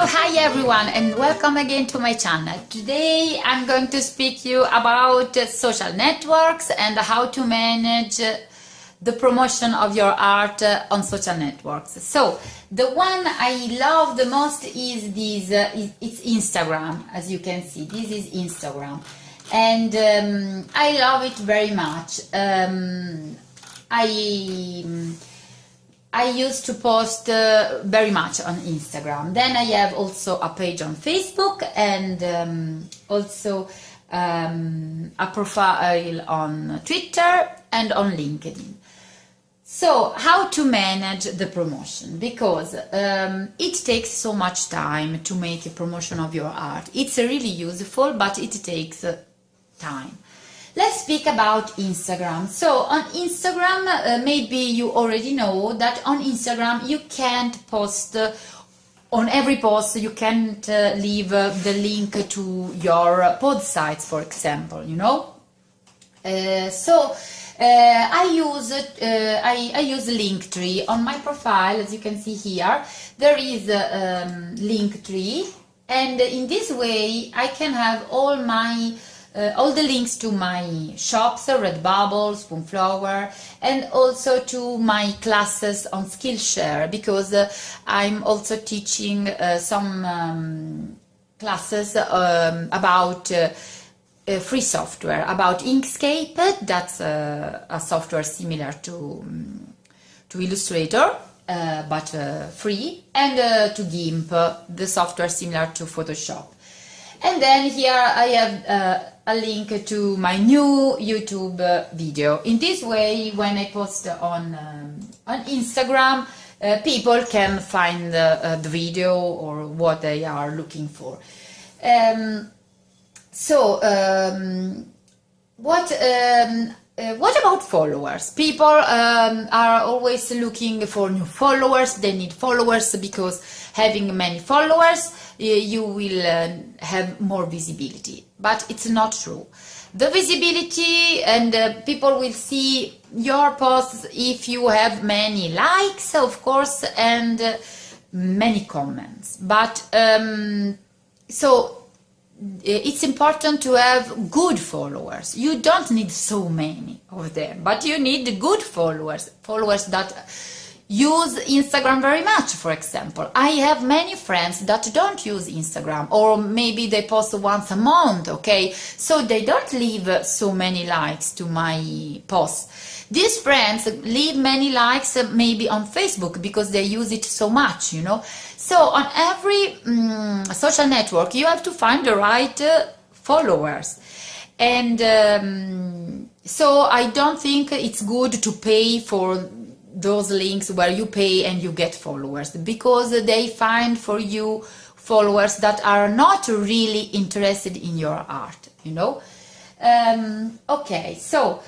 Hi everyone, and welcome again to my channel. Today I'm going to speak to you about social networks and how to manage the promotion of your art on social networks. So the one I love the most is it's Instagram. As you can see, this is Instagram, and I love it very much. I used to post very much on Instagram. Then I have also a page on Facebook and also a profile on Twitter and on LinkedIn. So how to manage the promotion? Because it takes so much time to make a promotion of your art. It's really useful, but it takes time. Let's speak about Instagram. So on Instagram, maybe you already know that on Instagram you can't post, on every post you can't leave the link to your pod sites, for example, you know. I use Linktree on my profile. As you can see here, there is a Linktree, and in this way I can have all the links to my shops, Redbubble, Spoonflower, and also to my classes on Skillshare, because I'm also teaching some classes about free software, about Inkscape. That's a software similar to Illustrator, but free, and to GIMP, the software similar to Photoshop. And then here I have a link to my new YouTube video. In this way, when I post on Instagram, people can find the video or what they are looking for. What about followers? People are always looking for new followers. They need followers because having many followers, you will have more visibility. But it's not true. The visibility and people will see your posts if you have many likes, of course, and many comments. But it's important to have good followers. You don't need so many of them, but you need good followers that use Instagram very much. For example, I have many friends that don't use Instagram, or maybe they post once a month, okay, so they don't leave so many likes to my posts. These friends leave many likes maybe on Facebook because they use it so much, you know. So on every social network you have to find the right followers, and so I don't think it's good to pay for those links where you pay and you get followers, because they find for you followers that are not really interested in your art, you know. Okay, so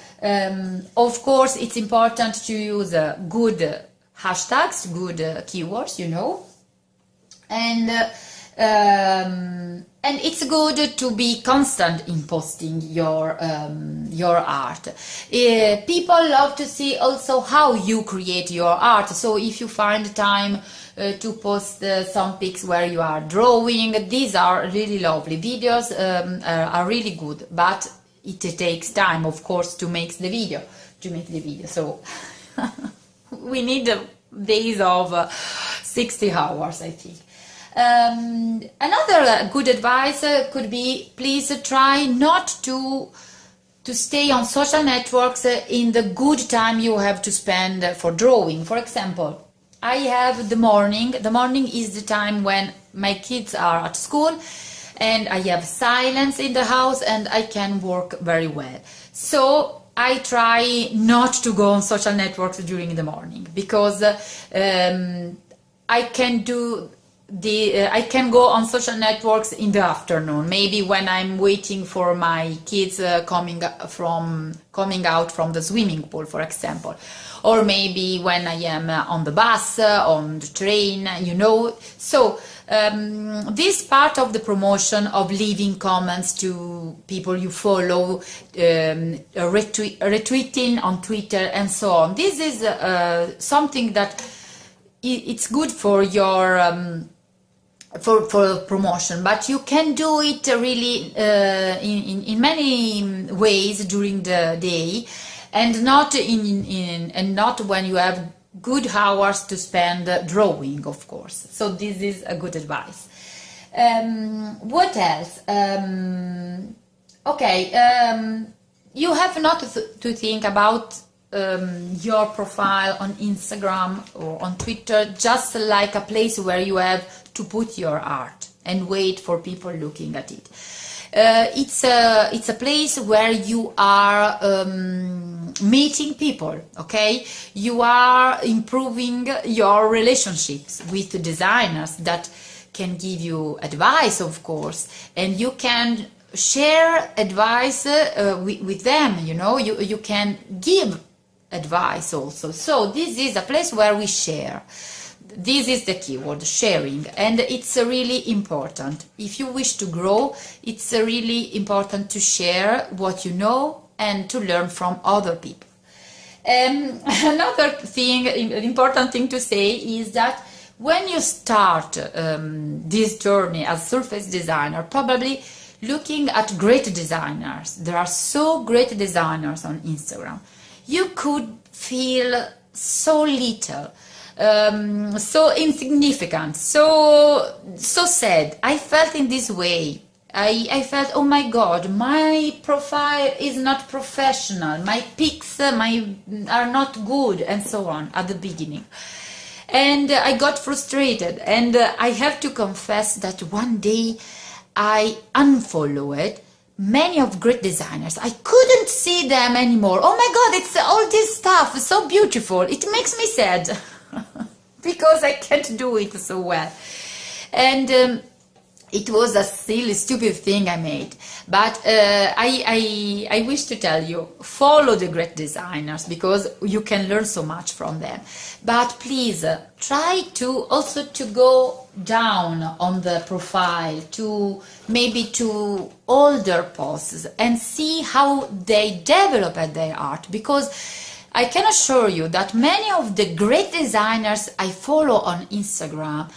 of course it's important to use good hashtags, good keywords, you know, and it's good to be constant in posting your art. People love to see also how you create your art. So if you find time to post some pics where you are drawing, these are really lovely. Videos are really good, but it takes time, of course, to make the video. So we need days of 60 hours, I think. Another good advice could be, please try not to stay on social networks in the good time you have to spend for drawing. For example, I have the morning. The morning is the time when my kids are at school and I have silence in the house and I can work very well. So I try not to go on social networks during the morning, because I can go on social networks in the afternoon, maybe when I'm waiting for my kids coming out from the swimming pool, for example, or maybe when I am on the bus, on the train, you know. So this part of the promotion of leaving comments to people you follow, retweeting on Twitter and so on, this is something that it's good for your for promotion, but you can do it really in many ways during the day, and not and not when you have good hours to spend drawing, of course. So this is a good advice. What else? You have not to think about your profile on Instagram or on Twitter just like a place where you have to put your art and wait for people looking at it. It's a place where you are meeting people, okay? You are improving your relationships with designers that can give you advice, of course, and you can share advice with them, you know, you can give advice also. So this is a place where we share. This is the keyword, sharing, and it's really important. If you wish to grow, it's really important to share what you know and to learn from other people. Another thing, important thing to say is that when you start this journey as surface designer, probably looking at great designers, there are so great designers on Instagram, you could feel so little, so insignificant, so sad. I felt in this way. I felt, oh my God, my profile is not professional, my pics are not good, and so on at the beginning. And I got frustrated, and I have to confess that one day I unfollowed many of great designers. I couldn't see them anymore. Oh my God, it's all this stuff, so beautiful. It makes me sad because I can't do it so well. And it was a silly, stupid thing I made. But I wish to tell you, follow the great designers because you can learn so much from them. But please try to also to go down on the profile to maybe to older posts and see how they develop their art, because I can assure you that many of the great designers I follow on Instagram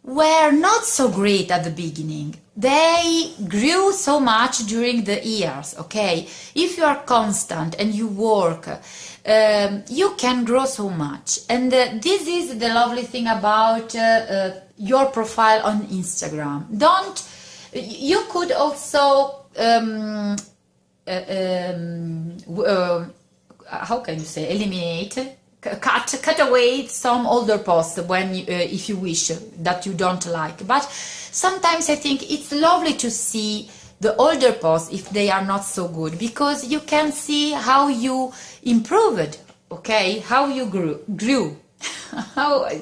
were not so great at the beginning. They grew so much during the years, okay? If you are constant and you work, you can grow so much. And this is the lovely thing about your profile on Instagram. You could also, how can you say, eliminate, cut away some older posts when if you wish that you don't like. But sometimes I think it's lovely to see the older posts if they are not so good, because you can see how you improved, okay, how you grew.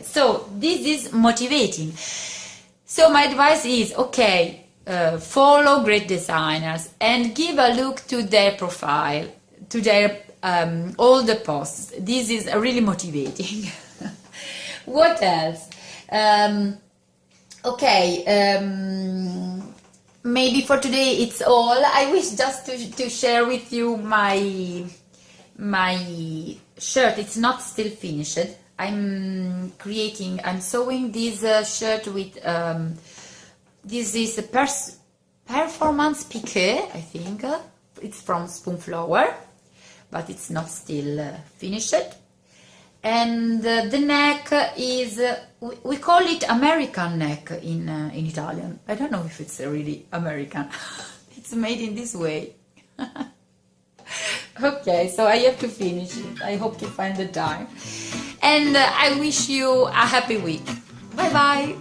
So this is motivating. So my advice is, okay, follow great designers and give a look to their profile, to their all the posts. This is really motivating. What else? Maybe for today it's all. I wish just to share with you my shirt. It's not still finished. I'm sewing this shirt with this is a performance piqué, I think. It's from Spoonflower, but it's not still finished. And the neck is, we call it American neck in Italian. I don't know if it's really American. It's made in this way. Okay, so I have to finish it. I hope to find the time. And I wish you a happy week. Bye bye.